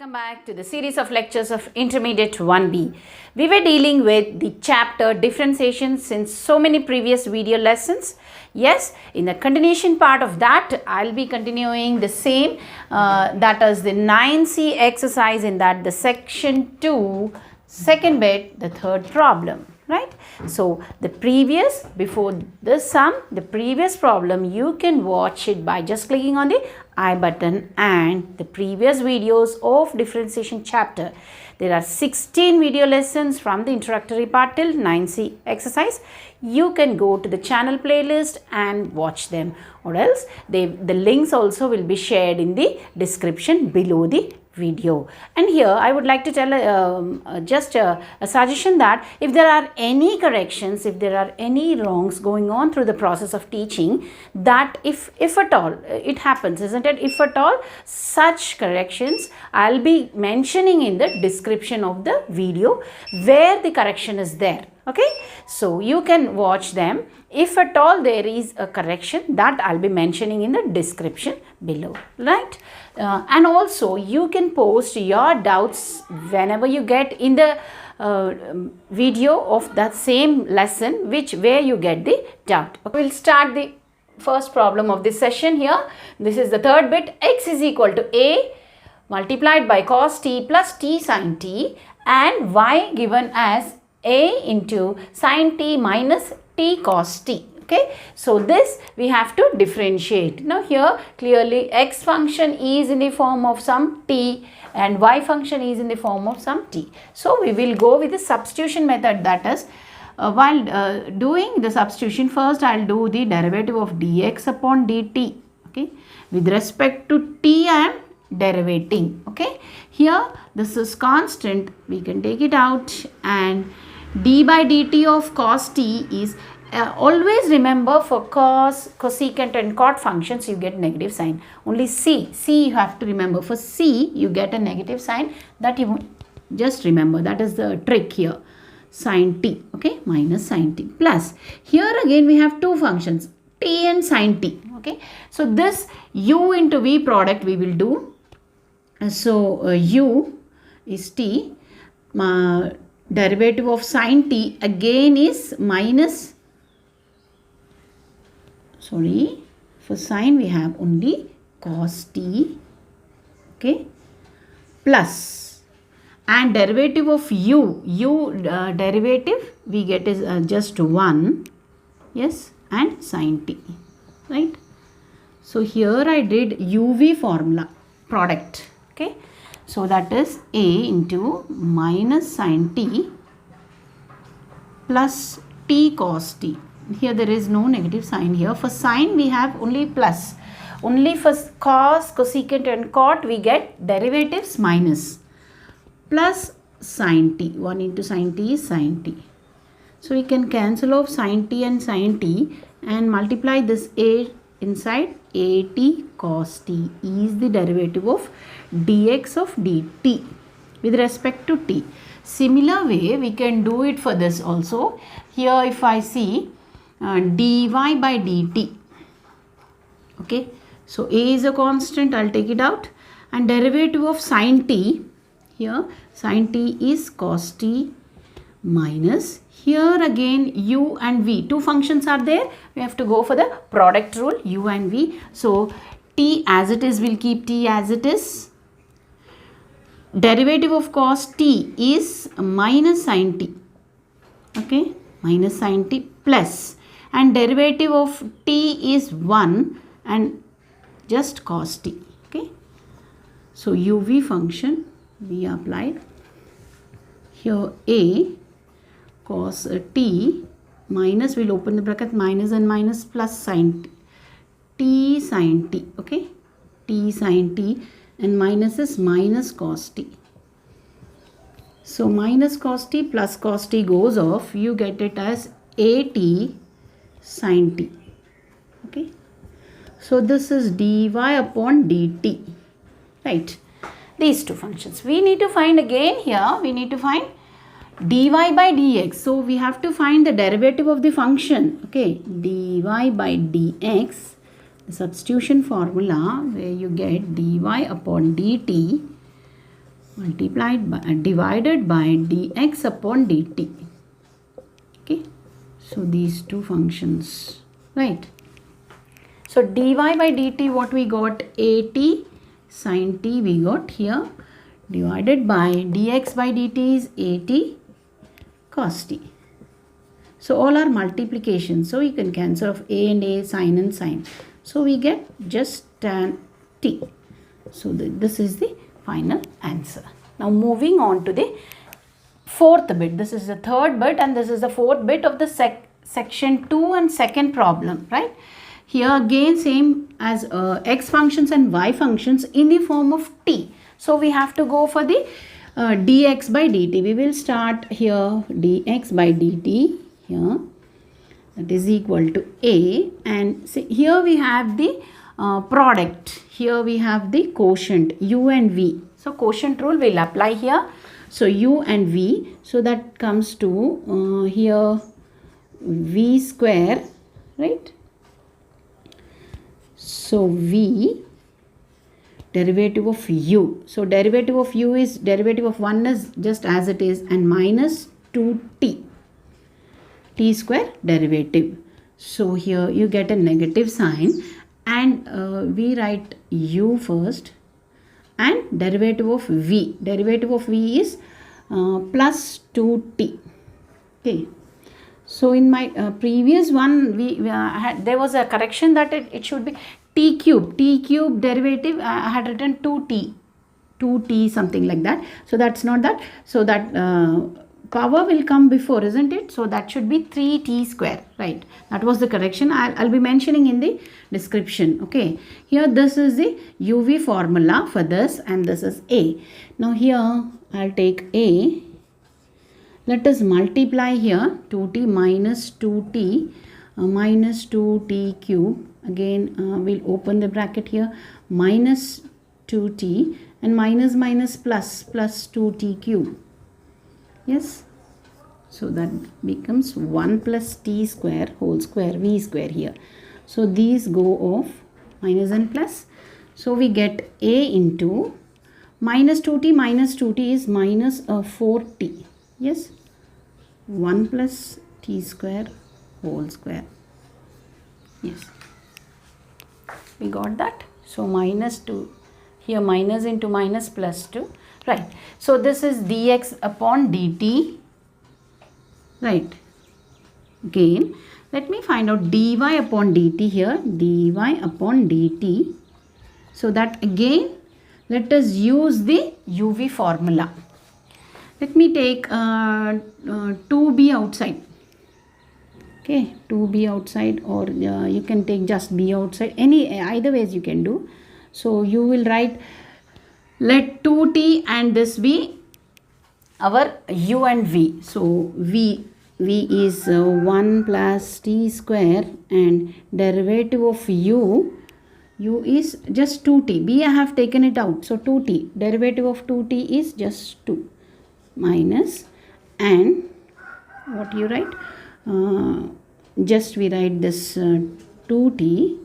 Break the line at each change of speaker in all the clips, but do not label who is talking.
Welcome back to the series of lectures of Intermediate 1B. We were dealing with the chapter differentiation since so many previous video lessons. Yes, in the continuation part of that, I'll be continuing the same, that is the 9C exercise in that the section 2, second bit, the third problem. Right? So, before this sum, the previous problem, you can watch it by just clicking on the I button and the previous videos of differentiation chapter. There are 16 video lessons from the introductory part till 9C exercise. You can go to the channel playlist and watch them, or else the links also will be shared in the description below the video. And here I would like to tell a suggestion that if there are any corrections, if there are any wrongs going on through the process of teaching, that if at all it happens, isn't it, if at all such corrections, I'll be mentioning in the description of the video where the correction is there. Okay, so you can watch them. If at all there is a correction, that I'll be mentioning in the description below, right? And also you can post your doubts whenever you get in the video of that same lesson where you get the doubt. Okay, we'll start the first problem of this session here. This is the third bit. X is equal to A multiplied by cos t plus t sin t, and y given as A into sin t minus t cos t. Okay, so this we have to differentiate. Now here clearly x function is in the form of some t and y function is in the form of some t. So we will go with the substitution method, that is while doing the substitution, first I will do the derivative of dx upon dt. Okay, with respect to t I am derivating. Okay, here this is constant, we can take it out, and d by dt of cos t is always remember for cos, cosecant and cot functions you get negative sign. Only c you have to remember. For c you get a negative sign, that you just remember, that is the trick here. Sin t, okay, minus sin t, plus here again we have two functions, t and sin t. Okay, so this u into v product we will do. So u is t, derivative of sin t again is minus, for sin we have only cos t, okay, plus, and derivative of u derivative we get is just 1, yes, and sin t, right. So here I did uv formula product. Okay, so that is A into minus sin t plus t cos t. Here there is no negative sign here. For sin we have only plus. Only for cos, cosecant and cot we get derivatives minus. Plus sin t. 1 into sin t is sin t. So we can cancel off sin t and multiply this A inside. At cos t is the derivative of dx of dt with respect to t. Similar way we can do it for this also. Here if I see dy by dt, okay, so A is a constant, I'll take it out, and derivative of sin t, here sin t is cos t minus, here again u and v, two functions are there, we have to go for the product rule, u and v. So t as it is, will keep t as it is. Derivative of cos t is minus sin t, okay, minus sin t plus, and derivative of t is 1 and just cos t. Okay, so uv function we applied here. A cos t minus, we'll open the bracket, minus and minus plus sin t sin t, okay, t sin t, and minus is minus cos t. So minus cos t plus cos t goes off, you get it as at sin t. Okay, so this is dy upon dt, right. These two functions we need to find again. Here we need to find dy by dx, so we have to find the derivative of the function. Okay, dy by dx, substitution formula where you get dy upon dt divided by dx upon dt. Okay, so these two functions, right? So dy by dt, what we got, at sin t we got here, divided by dx by dt is at cos t. So all are multiplication, so you can cancel off a and a, sin and sin. So we get just tan t. So this is the final answer. Now moving on to the fourth bit. This is the third bit and this is the fourth bit of the section 2 and second problem, right? Here again same as x functions and y functions in the form of t. So we have to go for the dx by dt. We will start here dx by dt here, that is equal to a, and see here we have the product. Here we have the quotient u and v. So quotient rule will apply here. So u and v, so that comes to here v square, right? So v derivative of u. So derivative of u is derivative of 1 is just as it is, and minus 2t. T square derivative. So here you get a negative sign, and we write u first, and derivative of v. Derivative of v is plus 2t. Okay. So in my previous one, there was a correction that it should be t cube. T cube derivative I had written 2t something like that. So that's not that. So that power will come before, isn't it? So that should be 3t square, right? That was the correction. I'll be mentioning in the description. Okay, here this is the uv formula for this, and this is a. Now here I'll take a. Let us multiply here 2t minus 2t minus 2t cube. Again we'll open the bracket here, minus 2t, and minus minus plus 2t cube. Yes, so that becomes 1 plus t square whole square v square here. So these go off, minus and plus. So we get a into minus 2t is minus 4t. Yes, 1 plus t square whole square. Yes, we got that. So minus 2, here minus into minus plus 2. Right. So this is dx upon dt. Right. Again, let me find out dy upon dt here. Dy upon dt. So that again, let us use the uv formula. Let me take 2b outside. Okay, 2b outside, or you can take just b outside. Either ways you can do. So you will write, let 2t and this be our u and v. So v is 1 plus t square, and derivative of u is just 2t. b I have taken it out. So 2t, derivative of 2t is just 2 minus, and what you write? Just we write this 2t,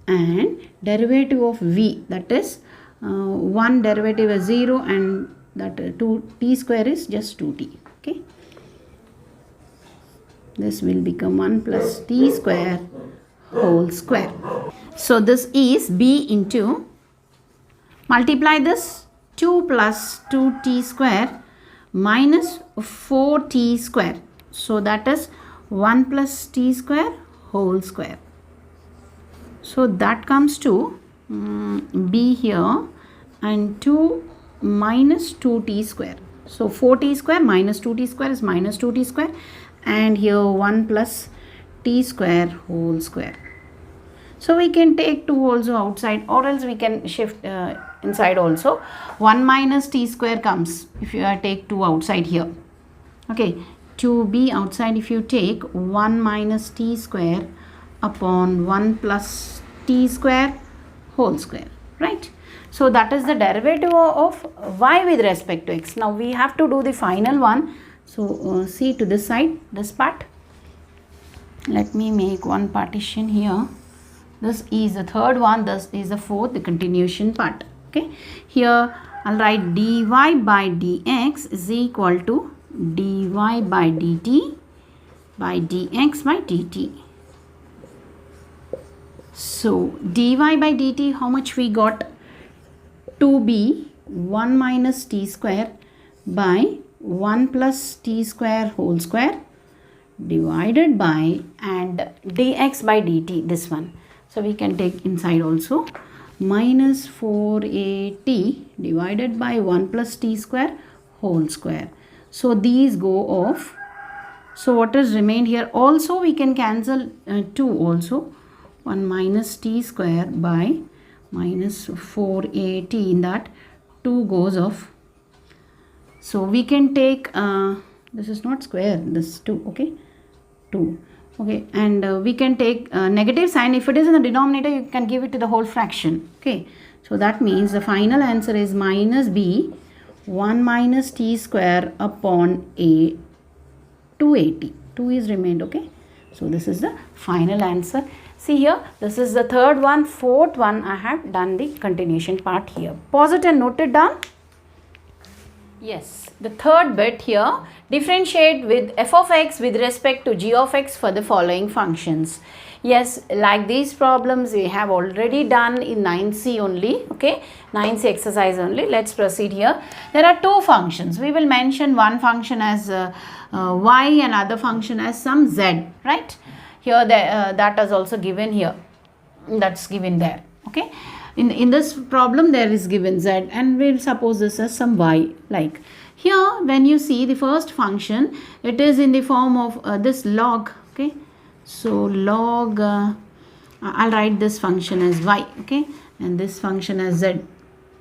and derivative of v, that is 1 derivative is 0, and that 2t square is just 2t. Okay, this will become 1 plus t square whole square. So this is b into, multiply this, 2 plus 2t square minus 4t square. So that is 1 plus t square whole square. So that comes to b here, and 2 minus 2t square. So 4t square minus 2t square is minus 2t square, and here 1 plus t square whole square. So we can take 2 also outside, or else we can shift inside also. 1 minus t square comes if you take 2 outside here. Okay, 2b outside, if you take 1 minus t square upon 1 plus t square whole square, right? So that is the derivative of y with respect to x. Now we have to do the final one. So see to this side, this part. Let me make one partition here. This is the third one, this is the fourth, the continuation part. Okay, here I'll write dy by dx is equal to dy by dt by dx by dt. So dy by dt, how much we got? 2b 1 minus t square by 1 plus t square whole square divided by and dx by dt, this one. So we can take inside also minus 4at divided by 1 plus t square whole square. So these go off. So what is remained here? Also we can cancel 2 also. 1 minus t square by minus 4at, in that 2 goes off. So we can take, this is not square, this 2, okay, 2. Okay, and we can take negative sign. If it is in the denominator, you can give it to the whole fraction. Okay, so that means the final answer is minus b 1 minus t square upon a 280. 2 is remained. Okay, so this is the final answer. See here, this is the third one. Fourth one, I have done the continuation part here. Pause it and note it down. Yes, the third bit here, differentiate with f of x with respect to g of x for the following functions. Yes, like these problems we have already done in 9C only, okay, 9C exercise only. Let's proceed here. There are two functions. We will mention one function as y and other function as some z, right? Here that is also given here, that's given there, okay. In this problem there is given z and we'll suppose this as some y. Like here when you see the first function, it is in the form of this log, okay. So log, I'll write this function as y, okay, and this function as z.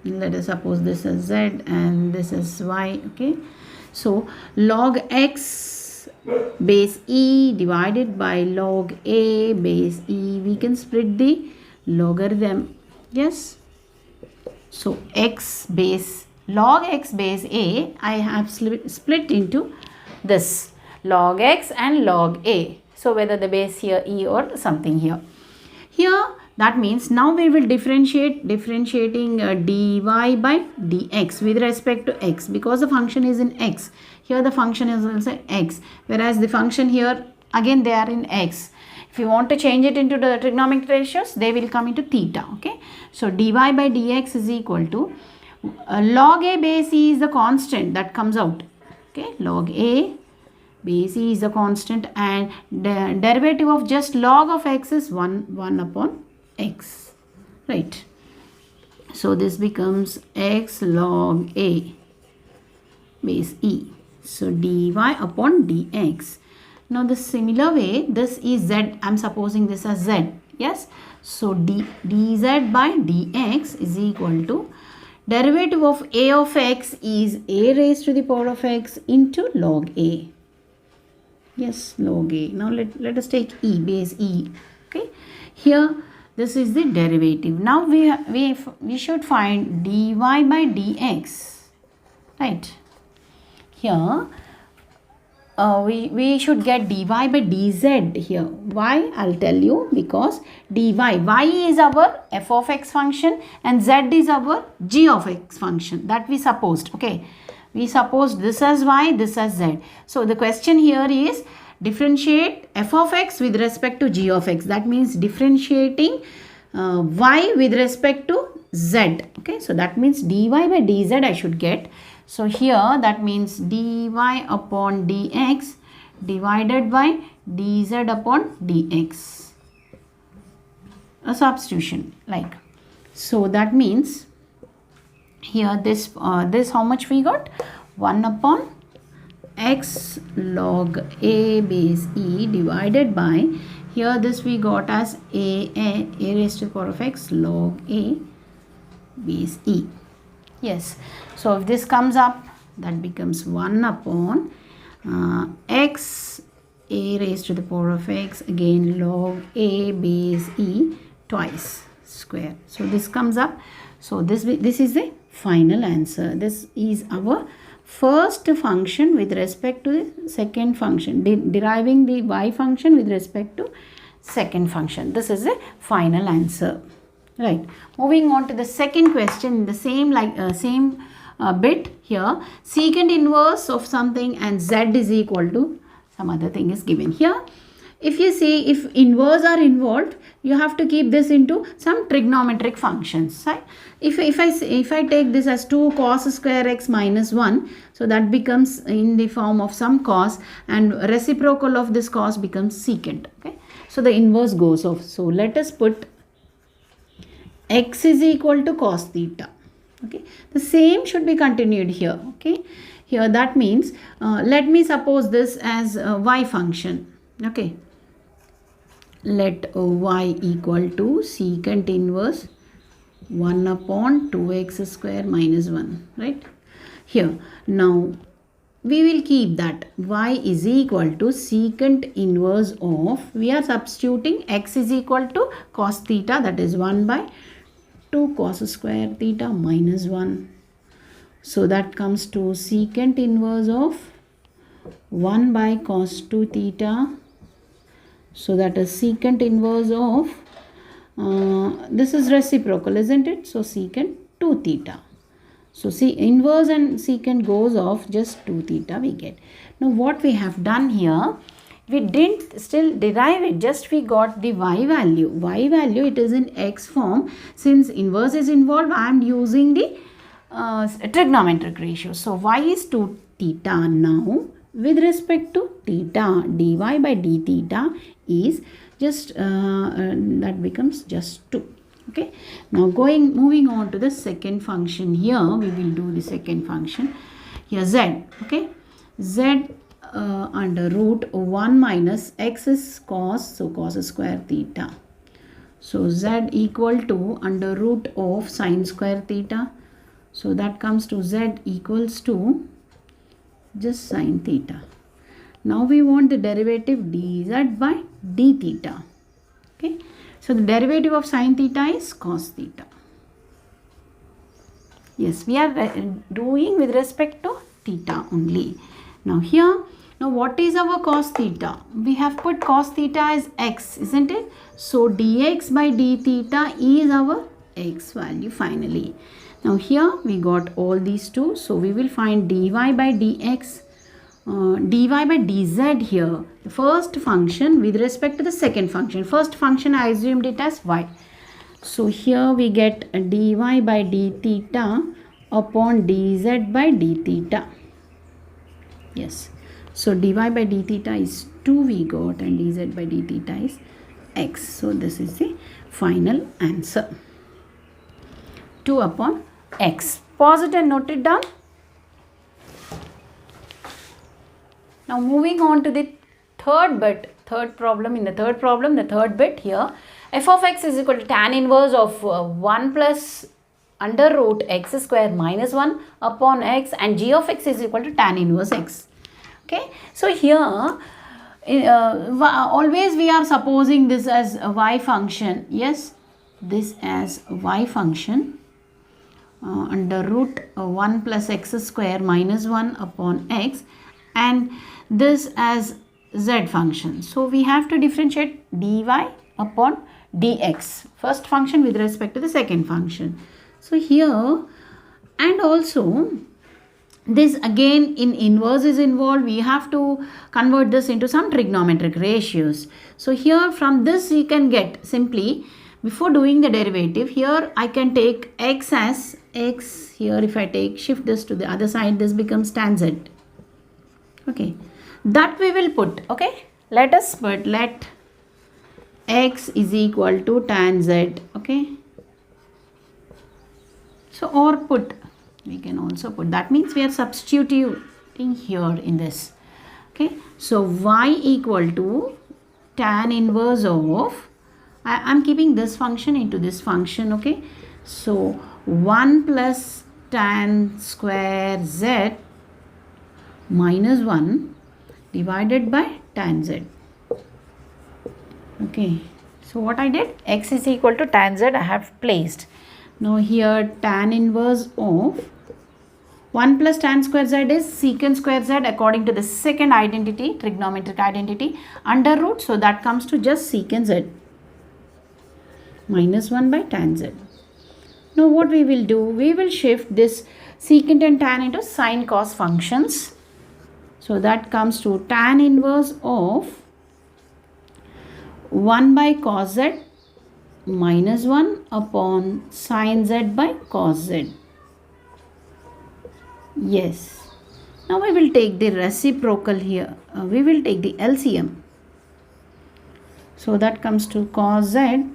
Let us suppose this as z and this is y, okay. So log x base e divided by log a base e, we can split the logarithm. Yes, so x base, log x base a, I have split into this log x and log a. So whether the base here e or something here. Here that means now we will differentiating dy by dx with respect to x, because the function is in x. Here the function is also x, whereas the function here again they are in x. If you want to change it into the trigonometric ratios, they will come into theta, okay. So dy by dx is equal to log a base e is the constant that comes out, okay. Log a base e is the constant and the derivative of just log of x is 1 upon x, right. So this becomes x log a base e. So dy upon dx. Now the similar way, this is z, I am supposing this as z, yes. So dz by dx is equal to derivative of a of x is a raised to the power of x into log a. Yes, log a. Now let us take e, base e, okay. Here this is the derivative. Now we should find dy by dx, right. Here we should get dy by dz here. Why? I'll tell you, because dy, y is our f of x function and z is our g of x function, that we supposed, okay. We supposed this as y, this as z. So the question here is differentiate f of x with respect to g of x. That means differentiating y with respect to z, okay. So that means dy by dz I should get. So here that means dy upon dx divided by dz upon dx. A substitution like. So that means here this how much we got? 1 upon x log a base e divided by, here this we got as a raised to the power of x log a base e. Yes, so if this comes up, that becomes 1 upon x a raised to the power of x, again log a base e twice square. So this comes up. So this is the final answer. This is our first function with respect to the second function, deriving the y function with respect to second function. This is the final answer, Right. Moving on to the second question, the same bit here. Secant inverse of something and z is equal to some other thing is given here. If you see, if inverse are involved, you have to keep this into some trigonometric functions, right? If I take this as 2 cos square x minus 1, so that becomes in the form of some cos, and reciprocal of this cos becomes secant. Okay, so the inverse goes off. So let us put x is equal to cos theta. Okay, the same should be continued here. Okay, here that means let me suppose this as a y function. Okay, let y equal to secant inverse 1 upon 2x square minus 1, right? Here, now we will keep that y is equal to secant inverse of, we are substituting x is equal to cos theta, that is 1 by 2 cos square theta minus 1. So that comes to secant inverse of 1 by cos 2 theta. So that is secant inverse of, this is reciprocal, isn't it? So secant 2 theta. So see, inverse and secant goes off, just 2 theta we get. Now what we have done here, we didn't still derive it, just we got the y value. Y value, it is in x form. Since inverse is involved, I am using the trigonometric ratio. So y is 2 theta now. With respect to theta, dy by d theta is just, that becomes just 2. Okay. Now moving on to the second function here, we will do the second function. Here z, okay. Z under root 1 minus x is cos, so cos square theta. So z equal to under root of sine square theta. So that comes to z equals to just sine theta. Now we want the derivative dz by d theta. Okay. So the derivative of sine theta is cos theta. Yes, we are doing with respect to theta only. Now here, now what is our cos theta? We have put cos theta as x, isn't it? So dx by d theta is our x value finally. Now here we got all these two. So we will find dy by dx, dy by dz here. The first function with respect to the second function. First function I assumed it as y. So here we get dy by d theta upon dz by d theta. Yes. So dy by d theta is 2 we got, and dz by d theta is x. So this is the final answer. 2 upon x. Pause it and note it down. Now moving on to the third bit, third problem. In the third problem, the third bit here, f of x is equal to tan inverse of 1 plus under root x square minus 1 upon x, and g of x is equal to tan inverse x. Okay, so here always we are supposing this as a y function. Yes, this as y function under root 1 plus x square minus 1 upon x, and this as z function. So we have to differentiate dy upon dx, first function with respect to the second function. So here, and also this again in inverse is involved, we have to convert this into some trigonometric ratios. So here from this you can get simply, before doing the derivative, here I can take x as x. Here if I take shift this to the other side, this becomes tan z. Okay, that we will put. Okay, let us put, let x is equal to tan z. Okay, so or put, we can also put, that means we are substituting here in this. Okay, so y equal to tan inverse of, I am keeping this function into this function. Okay, so 1 plus tan square z minus 1 divided by tan z. Okay, so what I did, x is equal to tan z I have placed. Now here tan inverse of 1 plus tan square z is secant square z according to the second identity, trigonometric identity, under root, so that comes to just secant z minus 1 by tan z. Now what we will do, we will shift this secant and tan into sine cos functions. So that comes to tan inverse of 1 by cos z minus 1 upon sine z by cos z. Yes. Now we will take the reciprocal here. We will take the LCM. So that comes to cos z.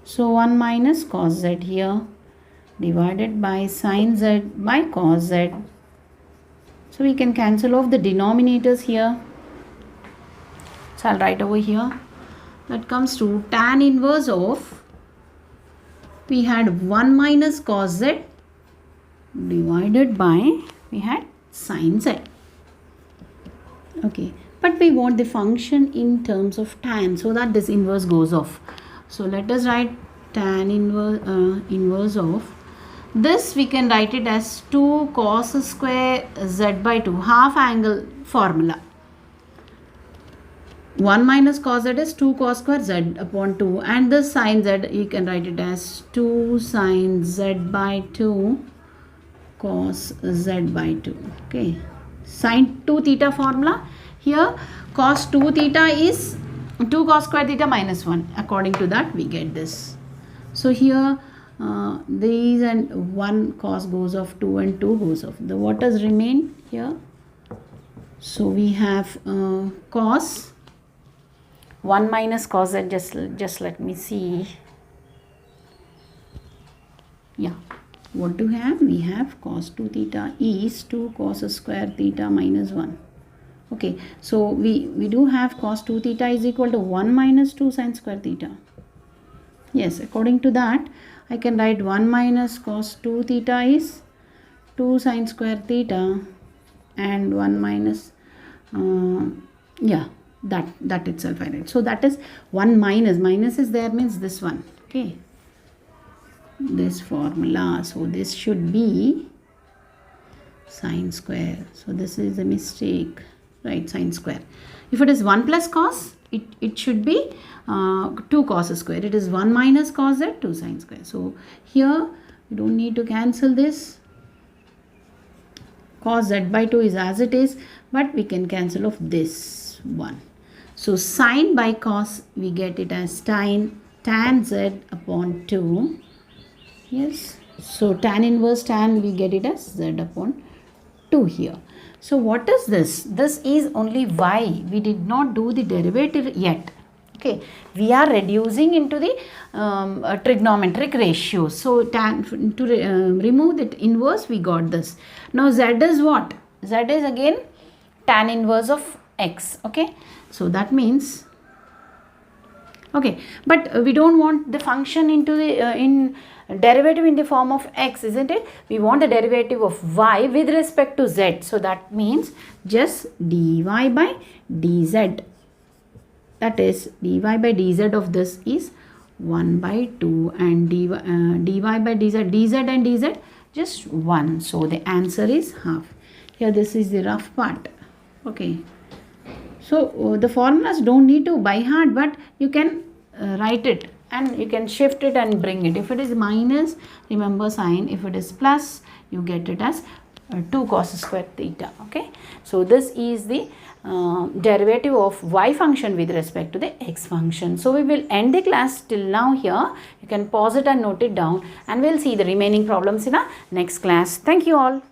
So 1 minus cos z here divided by sine z by cos z. So we can cancel off the denominators here. So I'll write over here. That comes to tan inverse of, we had 1 minus cos z divided by, we had sine z. Okay, but we want the function in terms of tan, so that this inverse goes off. So let us write tan inverse of, this we can write it as 2 cos square z by 2, half angle formula. 1 minus cos z is 2 cos square z upon 2, and this sine z you can write it as 2 sine z by 2 cos z by 2. Okay, sine 2 theta formula. Here cos 2 theta is 2 cos square theta minus 1. According to that we get this. So here these and 1 cos goes off, 2 and 2 goes off. The what does remain here? So we have cos 1 minus cos z, just let me see. Yeah, what do we have? We have cos 2 theta is 2 cos square theta minus 1. Okay, so we do have cos 2 theta is equal to 1 minus 2 sine square theta. Yes, according to that I can write 1 minus cos 2 theta is 2 sine square theta, and 1 minus that itself I write. So that is 1 minus is there, means this one. Okay, this formula. So this should be sine square. So this is a mistake, right? Sine square. If it is 1 plus cos, it should be 2 cos square. It is 1 minus cos z, 2 sine square. So here you don't need to cancel this. Cos z by 2 is as it is, but we can cancel off this one. So sine by cos, we get it as tan z upon 2. Yes. So tan inverse tan, we get it as z upon 2 here. So what is this? This is only y. We did not do the derivative yet. Okay, we are reducing into the trigonometric ratios. So tan, to remove the inverse, we got this. Now z is what? Z is again tan inverse of x. Okay, so that means, okay, but we don't want the function into the in derivative in the form of x, isn't it? We want the derivative of y with respect to z. So that means just dy by dz. That is dy by dz of this is 1 by 2, and dy by dz and dz just 1. So the answer is half. Here this is the rough part. Okay. So the formulas don't need to by heart, but you can write it and you can shift it and bring it. If it is minus, remember sign. If it is plus, you get it as 2 cos square theta. Okay. So this is the derivative of y function with respect to the x function. So we will end the class till now here. You can pause it and note it down, and we'll see the remaining problems in our next class. Thank you all.